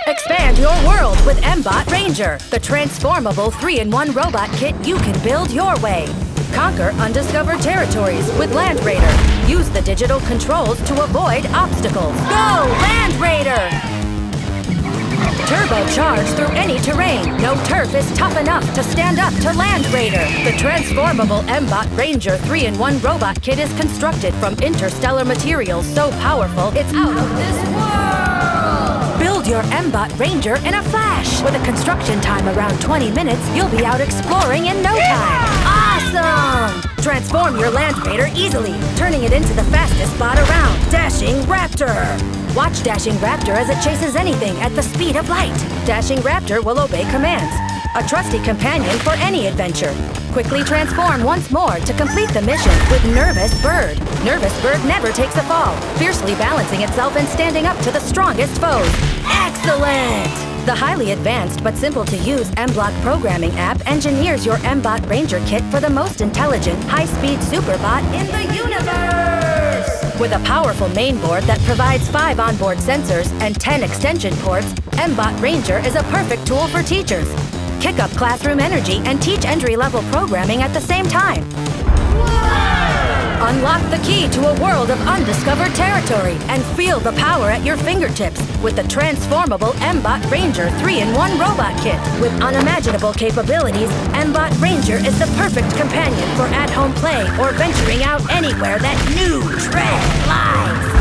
Expand your world with mBot Ranger, the transformable 3-in-1 robot kit you can build your way. Conquer undiscovered territories with Land Raider. Use the digital controls to avoid obstacles. Go, Land Raider! Turbocharge through any terrain. No turf is tough enough to stand up to Land Raider. The transformable mBot Ranger 3-in-1 robot kit is constructed from interstellar materials so powerful it's out of this world! Build your mBot Ranger in a flash. With a construction time around 20 minutes, you'll be out exploring in no time. Awesome! Transform your Land Raider easily, turning it into the fastest bot around, Dashing Raptor. Watch Dashing Raptor as it chases anything at the speed of light. Dashing Raptor will obey commands, a trusty companion for any adventure. Quickly transform once more to complete the mission with Nervous Bird. Nervous Bird never takes a fall, fiercely balancing itself and standing up to the strongest foes. Excellent! The highly advanced but simple-to-use mBlock programming app engineers your mBot Ranger kit for the most intelligent, high-speed superbot in the universe! With a powerful mainboard that provides 5 onboard sensors and 10 extension ports, mBot Ranger is a perfect tool for teachers. Kick up classroom energy and teach entry-level programming at the same time. Unlock the key to a world of undiscovered territory and feel the power at your fingertips with the transformable mBot Ranger 3-in-1 robot kit. With unimaginable capabilities, mBot Ranger is the perfect companion for at-home play or venturing out anywhere that new tread lies.